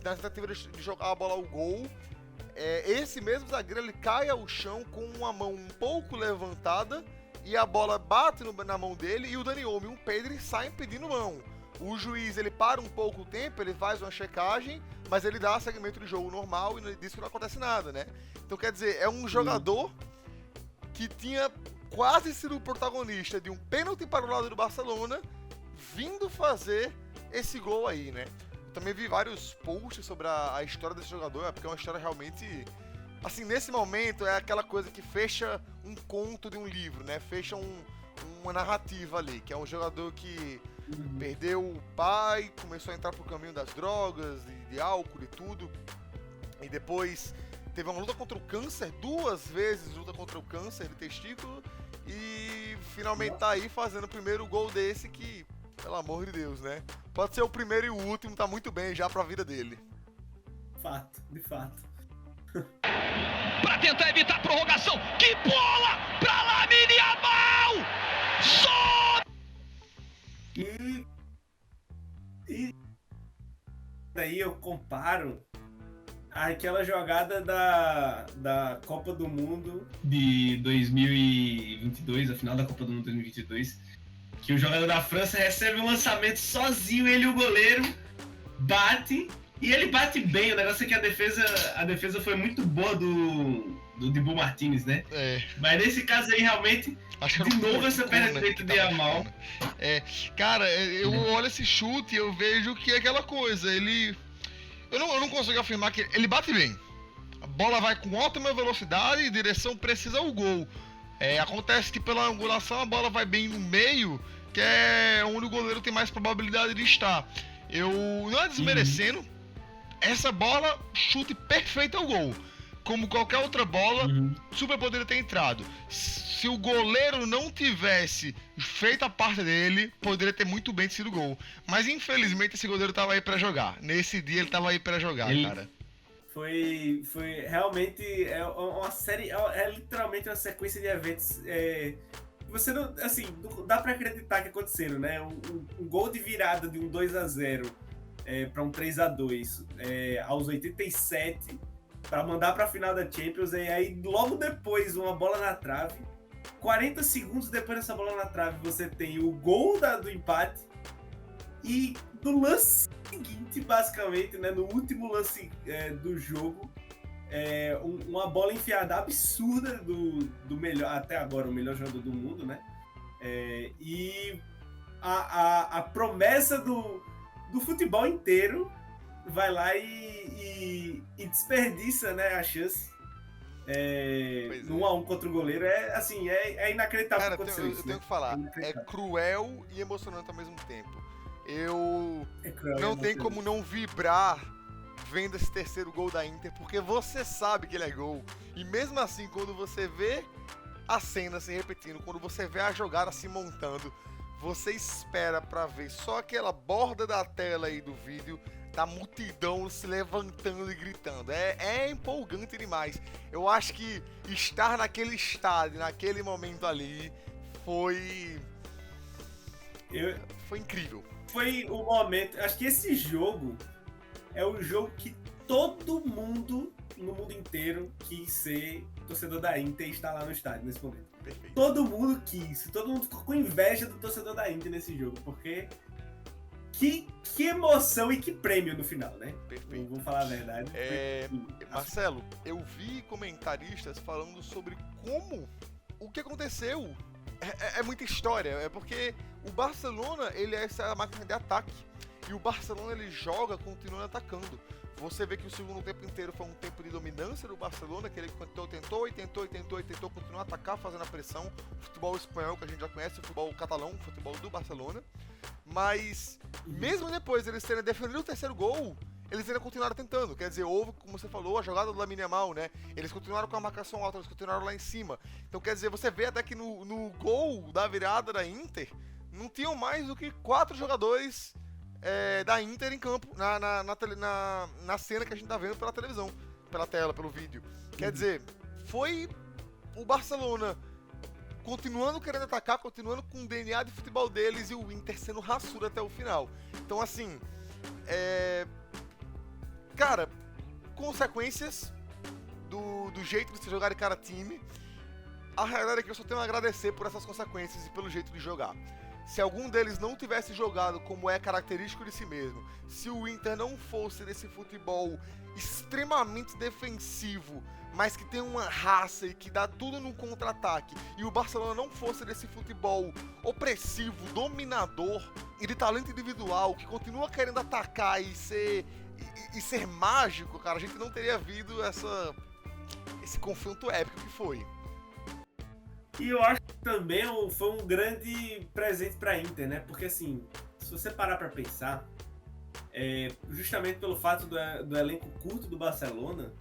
na tentativa de jogar a bola ao gol, esse mesmo zagueiro, ele cai ao chão com uma mão um pouco levantada, e a bola bate na mão dele, e o Dani Olmo e o Pedri saem pedindo mão. O juiz, ele para um pouco o tempo, ele faz uma checagem, mas ele dá segmento de jogo normal e diz que não acontece nada, né? Então, quer dizer, é um jogador que tinha quase sido o protagonista de um pênalti para o lado do Barcelona, vindo fazer esse gol aí, né? Eu também vi vários posts sobre a história desse jogador, porque é uma história realmente... Assim, nesse momento é aquela coisa que fecha um conto de um livro, né? Fecha uma narrativa ali, que é um jogador que perdeu o pai, começou a entrar pro caminho das drogas, de álcool e tudo, e depois teve uma luta contra o câncer, 2 vezes luta contra o câncer de testículo, e finalmente tá aí fazendo o primeiro gol desse que, pelo amor de Deus, né? Pode ser o primeiro e o último, tá muito bem já pra vida dele. Fato, de fato. Para tentar evitar a prorrogação. Que bola para Lamine Yamal! Só! E daí eu comparo aquela jogada da Copa do Mundo de 2022, a final da Copa do Mundo 2022, que o jogador da França recebe um lançamento sozinho, ele e o goleiro bate. E ele bate bem, o negócio é que a defesa foi muito boa do Dibu Martínez, né? Mas nesse caso aí, realmente, de novo essa perna direita de Yamal. Cara, eu olho esse chute e eu vejo que é aquela coisa, eu não consigo afirmar que ele bate bem. A bola vai com ótima velocidade e direção precisa ao gol. Acontece que pela angulação a bola vai bem no meio, que é onde o goleiro tem mais probabilidade de estar. Eu não é desmerecendo, essa bola, chute perfeito ao gol. Como qualquer outra bola, super poderia ter entrado. Se o goleiro não tivesse feito a parte dele, poderia ter muito bem sido gol. Mas infelizmente esse goleiro tava aí pra jogar. Nesse dia ele tava aí pra jogar, cara. Foi realmente uma série, literalmente uma sequência de eventos. Você não, assim, não dá pra acreditar que aconteceram, né? Um gol de virada de um 2-0 para um 3-2 aos 87 para mandar para a final da Champions, e aí logo depois uma bola na trave. 40 segundos depois dessa bola na trave você tem o gol do empate, e no lance seguinte, basicamente, né, no último lance do jogo, uma bola enfiada absurda do melhor, até agora o melhor jogador do mundo, né? E a promessa do futebol inteiro vai lá e desperdiça, né, a chance. 1-1 contra o goleiro. É inacreditável. Cara, acontecer eu isso, tenho né? que falar, é cruel e emocionante ao mesmo tempo. Eu não tenho como não vibrar vendo esse terceiro gol da Inter, porque você sabe que ele é gol. E mesmo assim, quando você vê a cena se repetindo, quando você vê a jogada se montando, você espera pra ver só aquela borda da tela aí do vídeo, da multidão se levantando e gritando. É empolgante demais. Eu acho que estar naquele estádio, naquele momento ali, foi incrível. Foi o momento. Acho que esse jogo é o jogo que todo mundo no mundo inteiro quis ser torcedor da Inter e estar lá no estádio nesse momento. Perfeito. Todo mundo quis. Todo mundo ficou com inveja do torcedor da Inter nesse jogo, porque que emoção e que prêmio no final, né? Perfeito. Vamos falar a verdade. Marcelo, eu vi comentaristas falando sobre o que aconteceu. É muita história, é porque o Barcelona, ele é essa máquina de ataque, e o Barcelona, ele joga continuando atacando. Você vê que o segundo tempo inteiro foi um tempo de dominância do Barcelona, que ele tentou continuar a atacar, fazendo a pressão. O futebol espanhol, que a gente já conhece, o futebol catalão, o futebol do Barcelona. Mas, mesmo depois eles terem defendido o terceiro gol, eles ainda continuaram tentando. Quer dizer, houve, como você falou, a jogada do Lamine Yamal, né? Eles continuaram com a marcação alta, eles continuaram lá em cima. Então, quer dizer, você vê até que no gol da virada da Inter, não tinham mais do que 4 jogadores da Inter em campo, na cena que a gente tá vendo pela televisão, pela tela, pelo vídeo. Quer dizer, foi o Barcelona continuando querendo atacar, continuando com o DNA de futebol deles, e o Inter sendo raçudo até o final. Então, assim, cara, consequências do jeito de se jogar de cada time. A realidade é que eu só tenho a agradecer por essas consequências e pelo jeito de jogar. Se algum deles não tivesse jogado como é característico de si mesmo, se o Inter não fosse desse futebol extremamente defensivo, mas que tem uma raça e que dá tudo num contra-ataque, e o Barcelona não fosse desse futebol opressivo, dominador e de talento individual, que continua querendo atacar e ser mágico, cara, a gente não teria visto esse confronto épico que foi. E eu acho que também foi um grande presente pra Inter, né? Porque assim, se você parar pra pensar, justamente pelo fato do elenco curto do Barcelona,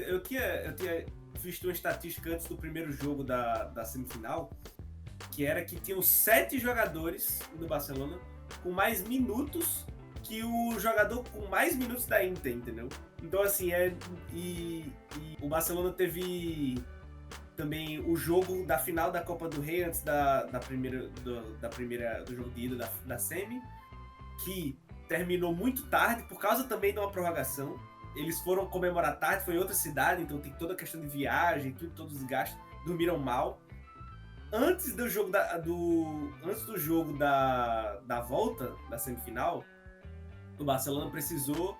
eu tinha visto uma estatística antes do primeiro jogo da semifinal, que era que tinham 7 jogadores do Barcelona com mais minutos que o jogador com mais minutos da Inter, entendeu? Então assim, e o Barcelona teve também o jogo da final da Copa do Rei antes do jogo de ida da semi, que terminou muito tarde por causa também de uma prorrogação. Eles foram comemorar tarde, foi em outra cidade, então tem toda a questão de viagem, todos os gastos, dormiram mal. Antes do jogo da volta da semifinal, o Barcelona precisou,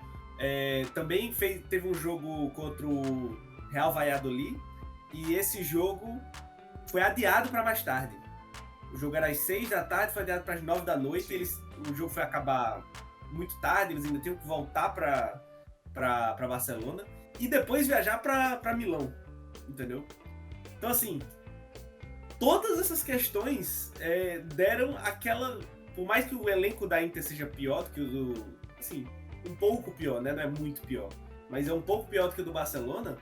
também teve um jogo contra o Real Valladolid, e esse jogo foi adiado para mais tarde. O jogo era às 6 da tarde, foi adiado para as 9 da noite. O jogo foi acabar muito tarde, eles ainda tinham que voltar para Barcelona e depois viajar para Milão, entendeu? Então, assim, todas essas questões deram aquela... Por mais que o elenco da Inter seja pior do que o do... Assim, um pouco pior, né? Não é muito pior, mas é um pouco pior do que o do Barcelona.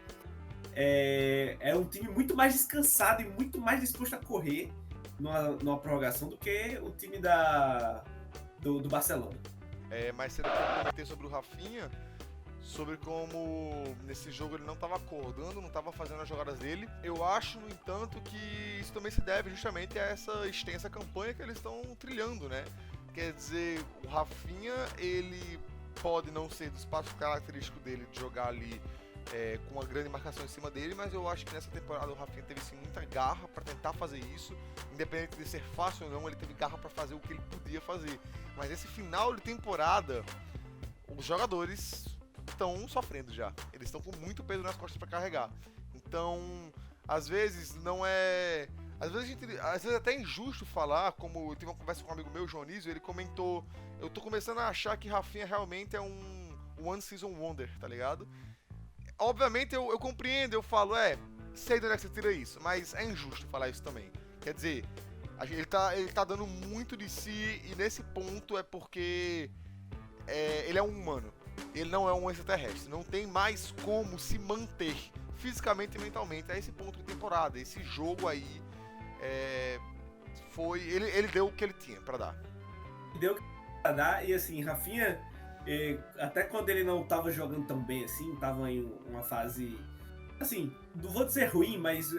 É um time muito mais descansado e muito mais disposto a correr numa prorrogação do que o time do Barcelona. Mais cedo eu comentei sobre o Rafinha, sobre como nesse jogo ele não estava acordando, não estava fazendo as jogadas dele. Eu acho, no entanto, que isso também se deve justamente a essa extensa campanha que eles estão trilhando, né? Quer dizer, o Rafinha, ele pode não ser do espaço característico dele de jogar ali com uma grande marcação em cima dele, mas eu acho que nessa temporada o Rafinha teve sim muita garra para tentar fazer isso, independente de ser fácil ou não, ele teve garra para fazer o que ele podia fazer. Mas esse final de temporada, os jogadores estão sofrendo já, eles estão com muito peso nas costas para carregar. Então, às vezes não é... Às vezes até é injusto falar, como eu tive uma conversa com um amigo meu, o Jonísio, ele comentou, eu tô começando a achar que Rafinha realmente é um one season wonder, tá ligado? Obviamente eu compreendo, eu falo, sei de onde é que você tira isso, mas é injusto falar isso também. Quer dizer, ele tá dando muito de si, e nesse ponto é porque ele é um humano, ele não é um extraterrestre, não tem mais como se manter fisicamente e mentalmente a esse ponto de temporada. Esse jogo aí ele deu o que ele tinha pra dar. Deu o que pra dar, e assim, Rafinha, até quando ele não tava jogando tão bem assim, tava em uma fase, assim, não vou dizer ruim, mas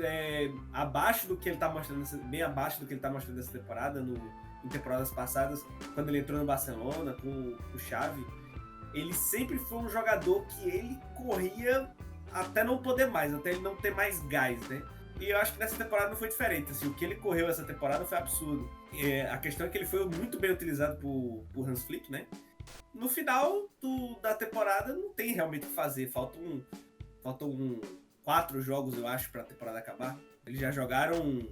abaixo do que ele tá mostrando, bem abaixo do que ele tá mostrando nessa temporada, em temporadas passadas, quando ele entrou no Barcelona com o Xavi, ele sempre foi um jogador que ele corria até não poder mais, até ele não ter mais gás, né? E eu acho que nessa temporada não foi diferente, assim, o que ele correu essa temporada foi absurdo. A questão é que ele foi muito bem utilizado por Hans Flick, né? No final da temporada não tem realmente o que fazer, faltam 4 jogos, eu acho, pra temporada acabar. Eles já jogaram,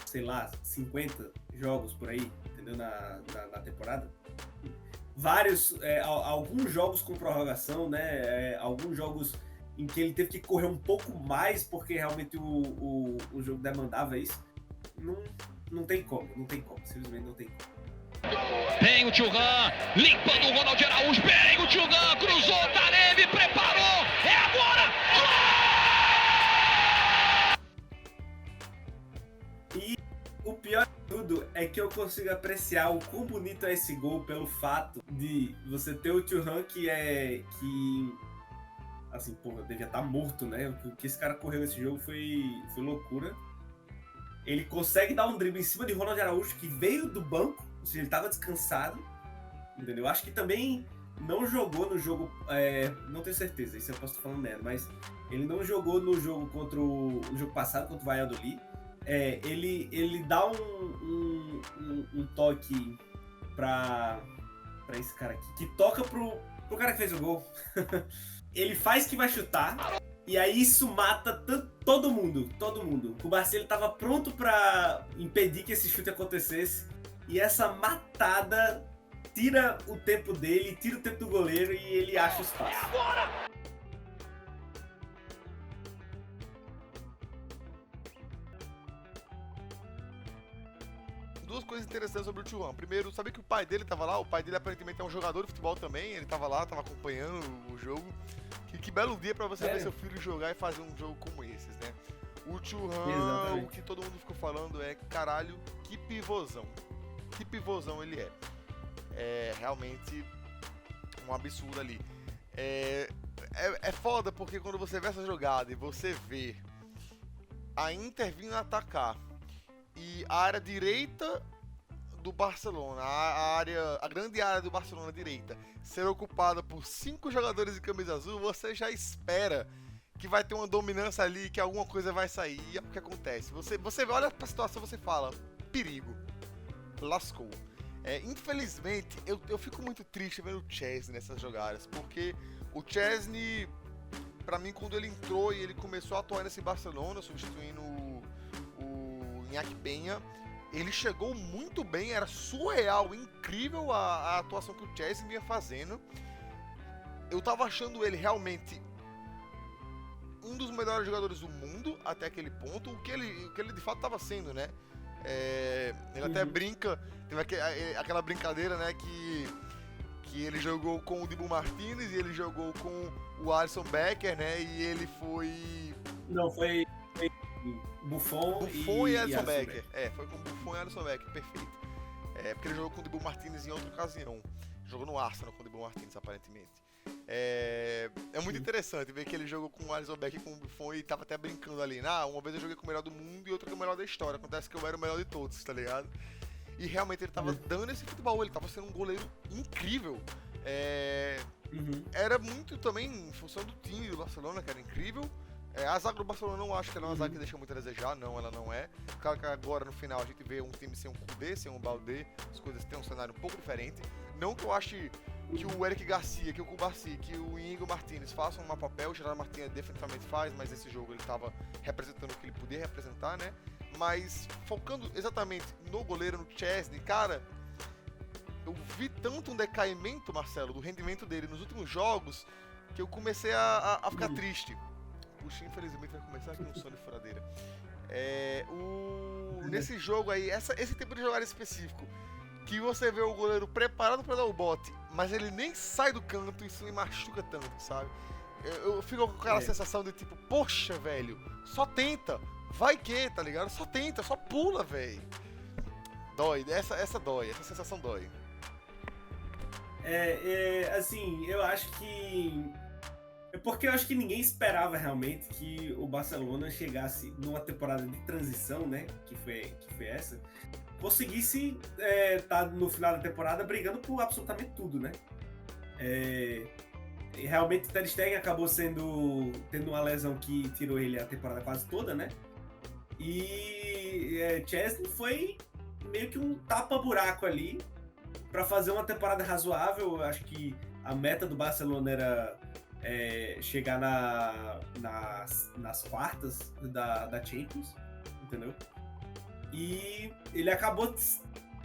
sei lá, 50 jogos por aí, entendeu? Na temporada. Alguns jogos com prorrogação, né? Alguns jogos em que ele teve que correr um pouco mais porque realmente o jogo demandava isso. Não tem como, simplesmente não tem como. Tem o Thuram, limpando o Ronald Araújo, bem o Thuram, cruzou, Taremi, preparou, é agora! E o pior de tudo é que eu consigo apreciar o quão bonito é esse gol pelo fato de você ter o Thuram que assim, porra, devia estar morto, né? O que esse cara correu nesse jogo foi loucura. Ele consegue dar um drible em cima de Ronald Araújo, que veio do banco, ou seja, ele estava descansado, entendeu? Acho que também não jogou no jogo, não tenho certeza, isso eu posso estar falando merda, mas ele não jogou no jogo no jogo passado, contra o Valladolid. Ele dá um toque pra esse cara aqui, que toca pro cara que fez o gol. Ele faz que vai chutar, E aí isso mata todo mundo. O Barcelona tava pronto pra impedir que esse chute acontecesse. E essa matada tira o tempo dele, tira o tempo do goleiro e ele acha o espaço. Duas coisas interessantes sobre o Thuram. Primeiro, sabe que o pai dele tava lá? O pai dele aparentemente é um jogador de futebol também. Ele tava lá, tava acompanhando o jogo. Que belo dia pra você ver seu filho jogar e fazer um jogo como esses, né? O Thuram, o que todo mundo ficou falando é, caralho, que pivôzão. Que pivôzão ele é. É realmente um absurdo ali. É foda porque quando você vê essa jogada e você vê a Inter vindo atacar e a área direita do Barcelona, a grande área do Barcelona direita, ser ocupada por 5 jogadores de camisa azul, você já espera que vai ter uma dominância ali, que alguma coisa vai sair. E é o que acontece. Você olha pra situação e você fala, perigo, lascou. Infelizmente, eu fico muito triste vendo o Chesney nessas jogadas, porque o Chesney, pra mim, quando ele entrou e ele começou a atuar nesse Barcelona, substituindo o Iñaki Peña, ele chegou muito bem, era surreal, incrível a atuação que o Chesney vinha fazendo. Eu tava achando ele realmente um dos melhores jogadores do mundo até aquele ponto, o que ele de fato estava sendo, né? Ele até brinca, teve aquela brincadeira, né, que ele jogou com o Dibu Martínez e ele jogou com o Alisson Becker, né, e ele foi... Não, foi Buffon e Alisson Becker. Foi com Buffon e Alisson Becker, perfeito. Porque ele jogou com o Dibu Martínez em outra ocasião. Jogou no Arsenal com o Dibu Martínez, aparentemente. É muito interessante ver que ele jogou com o Alisson Becker e com o Buffon e tava até brincando ali. Uma vez eu joguei com o melhor do mundo e outra com o melhor da história. Acontece que eu era o melhor de todos, tá ligado? E realmente ele tava dando esse futebol, ele tava sendo um goleiro incrível. Era muito também em função do time do Barcelona, que era incrível. A zaga do Barcelona não acho que ela é uma zaga que deixa muito a desejar, não, ela não é. Claro que agora no final a gente vê um time sem um Koundé, sem um Baldé, as coisas têm um cenário um pouco diferente. Não que eu ache que o Eric Garcia, que o Cubarsí, que o Íñigo Martínez façam um mau papel, o Gerard Martínez definitivamente faz, mas esse jogo ele estava representando o que ele podia representar, né? Mas focando exatamente no goleiro, no Chesney, cara, eu vi tanto um decaimento, Marcelo, do rendimento dele nos últimos jogos, que eu comecei a ficar triste. Puxa, infelizmente vai começar aqui um som de furadeira. Nesse jogo aí, esse tipo de jogada específico, que você vê o goleiro preparado para dar o bote, mas ele nem sai do canto, isso me machuca tanto, sabe? Eu fico com aquela sensação de tipo, poxa, velho, só tenta, vai que, tá ligado? Só tenta, só pula, velho. Dói, essa dói, essa sensação dói. Assim, eu acho que... Porque eu acho que ninguém esperava realmente que o Barcelona chegasse numa temporada de transição, né? Que foi essa. Conseguisse tá no final da temporada brigando por absolutamente tudo, né? Realmente o Ter Stegen acabou tendo uma lesão que tirou ele a temporada quase toda, né? E Chesney foi meio que um tapa-buraco ali para fazer uma temporada razoável. Eu acho que a meta do Barcelona era chegar nas quartas da Champions, entendeu? E ele acabou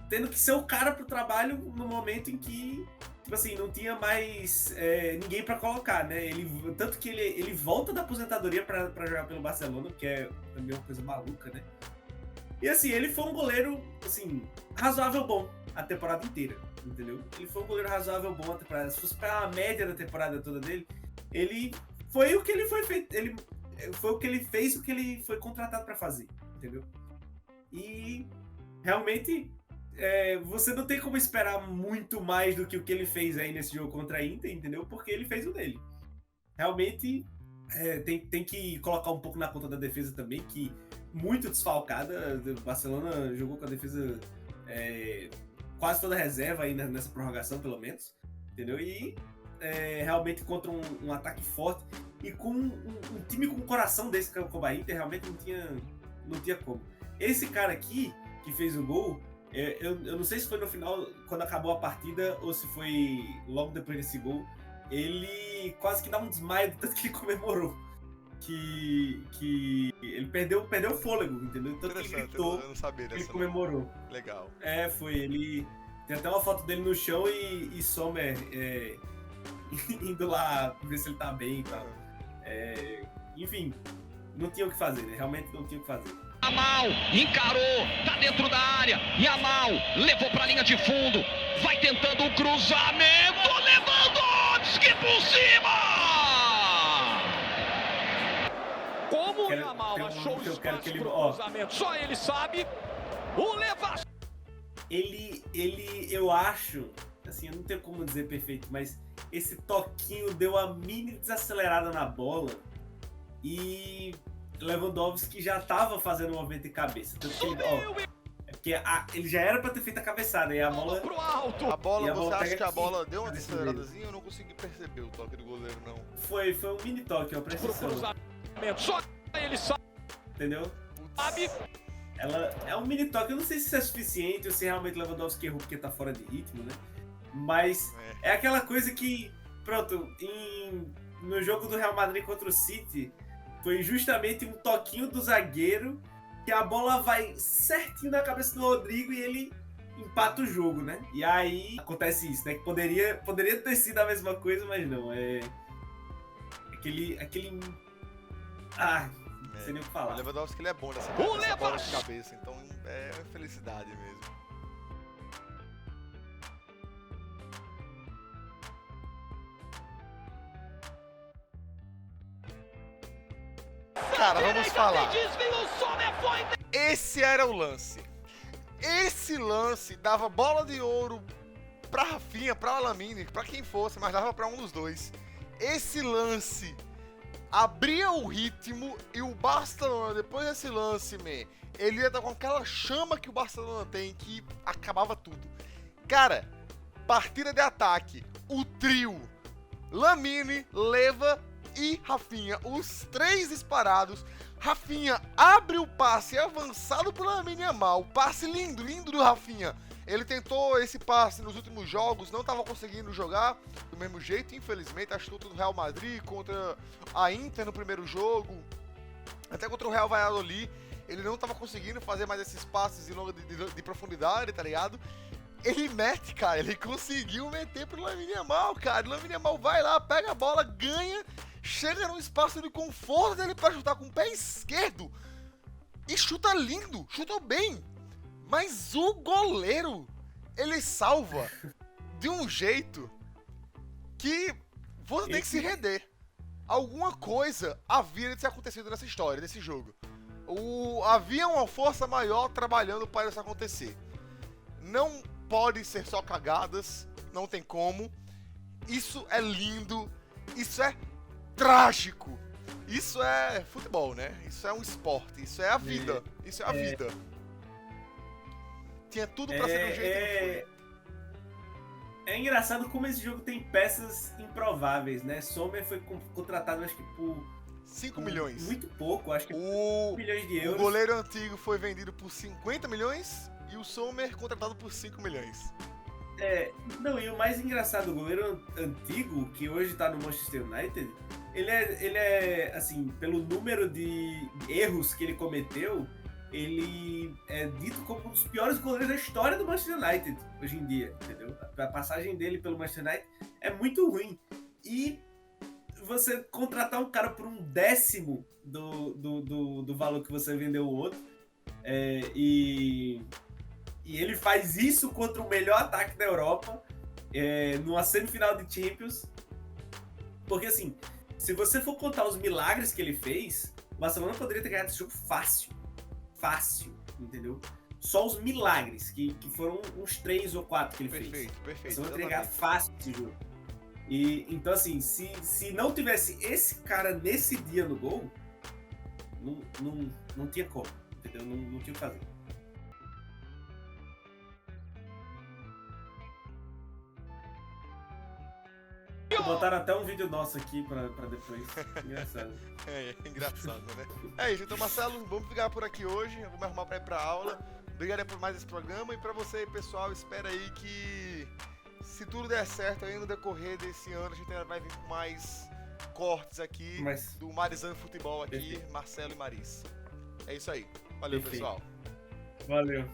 tendo que ser o cara pro trabalho no momento em que, tipo assim, não tinha mais ninguém pra colocar, né? Tanto que ele volta da aposentadoria pra jogar pelo Barcelona, que é também uma coisa maluca, né? E assim, ele foi um goleiro, assim, razoável bom a temporada inteira, entendeu? Ele foi um goleiro razoável bom a temporada. Se fosse pra a média da temporada toda dele, ele foi o que ele foi feito, foi o que ele fez, o que ele foi contratado pra fazer, entendeu? E realmente você não tem como esperar muito mais do que o que ele fez aí nesse jogo contra a Inter, entendeu? Porque ele fez o dele. Realmente tem que colocar um pouco na conta da defesa também, que muito desfalcada. O Barcelona jogou com a defesa quase toda reserva aí nessa prorrogação, pelo menos, entendeu? E realmente contra um ataque forte e com um time com um coração desse como a Inter, realmente não tinha como. Esse cara aqui, que fez o gol, eu não sei se foi no final, quando acabou a partida, ou se foi logo depois desse gol, ele quase que dá um desmaio do tanto que ele comemorou. que ele perdeu o fôlego, entendeu? Então ele gritou, eu não sabia dessa. ele comemorou. Legal. Foi, ele... Tem até uma foto dele no chão e Sommer indo lá ver se ele tá bem e tal. Enfim, não tinha o que fazer, né? Realmente não tinha o que fazer. Yamal encarou, tá dentro da área. Yamal levou pra linha de fundo. Vai tentando o cruzamento. Lewandowski por cima! Como o Yamal achou o espaço pro cruzamento? Só ele sabe. O Lewandowski. Eu acho, assim, eu não tenho como dizer perfeito, mas esse toquinho deu a mini desacelerada na bola e Lewandowski já tava fazendo um movimento de cabeça. Tanto que ele já era pra ter feito a cabeçada e a bola... Você acha que a bola deu uma desaceleradazinha? Eu não consegui perceber o toque do goleiro, não. Foi um mini toque, ó, presta atenção. Só ele sabe. Entendeu? Ela é um mini toque, eu não sei se isso é suficiente ou se realmente Lewandowski errou porque tá fora de ritmo, né? Mas é aquela coisa que, pronto, no jogo do Real Madrid contra o City, foi justamente um toquinho do zagueiro que a bola vai certinho na cabeça do Rodrigo e ele empata o jogo, né? E aí acontece isso, né? Que poderia ter sido a mesma coisa, mas não, aquele... não sei nem o que falar. O Lewandowski ele é bom nessa bola de cabeça, então é felicidade mesmo. Cara, vamos falar. Esse era o lance. Esse lance dava bola de ouro pra Rafinha, pra Lamine, pra quem fosse, mas dava pra um dos dois. Esse lance abria o ritmo e o Barcelona, depois desse lance, ele ia estar com aquela chama que o Barcelona tem, que acabava tudo. Cara, partida de ataque, o trio, Lamine, Leva e Rafinha, os três disparados. Rafinha abre o passe avançado pro Lamine Yamal, passe lindo do Rafinha. Ele tentou esse passe nos últimos jogos, não estava conseguindo jogar do mesmo jeito, infelizmente. Acho que contra o Real Madrid, contra a Inter no primeiro jogo, até contra o Real Valladolid, ele não estava conseguindo fazer mais esses passes de profundidade, tá ligado? Ele mete, cara, ele conseguiu meter pro Lamine Yamal, cara. O Lamine Yamal vai lá, pega a bola, ganha, chega no espaço de conforto dele pra chutar com o pé esquerdo e chuta lindo, chutou bem. Mas o goleiro, ele salva de um jeito que você tem que se render. Alguma coisa havia de ter acontecido nessa história, nesse jogo. Havia uma força maior trabalhando para isso acontecer. Não pode ser só cagadas, não tem como. Isso é lindo, isso é trágico. Isso é futebol, né? Isso é um esporte, isso é a vida. Isso é a vida. Tinha tudo pra ser de um jeito e não foi. É engraçado como esse jogo tem peças improváveis, né? Sommer foi contratado, acho que por 5 milhões. Muito pouco, acho que 5 milhões de euros. O goleiro antigo foi vendido por 50 milhões e o Sommer contratado por 5 milhões. Não, e o mais engraçado, o goleiro antigo, que hoje tá no Manchester United, ele é assim, pelo número de erros que ele cometeu, ele é dito como um dos piores goleiros da história do Manchester United, hoje em dia, entendeu? A passagem dele pelo Manchester United é muito ruim. E você contratar um cara por 1/10 do valor que você vendeu o outro, e ele faz isso contra o melhor ataque da Europa, numa semifinal de Champions. Porque assim, se você for contar os milagres que ele fez, o Barcelona poderia ter ganhado esse jogo fácil, entendeu? Só os milagres, que foram uns 3 ou 4 que ele fez. Perfeito. Você vai entregar fácil esse jogo. E, então assim, se não tivesse esse cara nesse dia no gol, não tinha como, entendeu? Não tinha o que fazer. Botaram até um vídeo nosso aqui pra depois. Engraçado. Engraçado, né? É isso, então Marcelo, vamos ficar por aqui hoje. Eu vou me arrumar pra ir pra aula. Obrigado por mais esse programa. E pra você, pessoal, espera aí que, se tudo der certo aí no decorrer desse ano, a gente vai vir com mais cortes aqui Mas- do Marizão Futebol aqui, Perfeito. Marcelo e Maris. É isso aí. Valeu, Perfeito. pessoal. Valeu.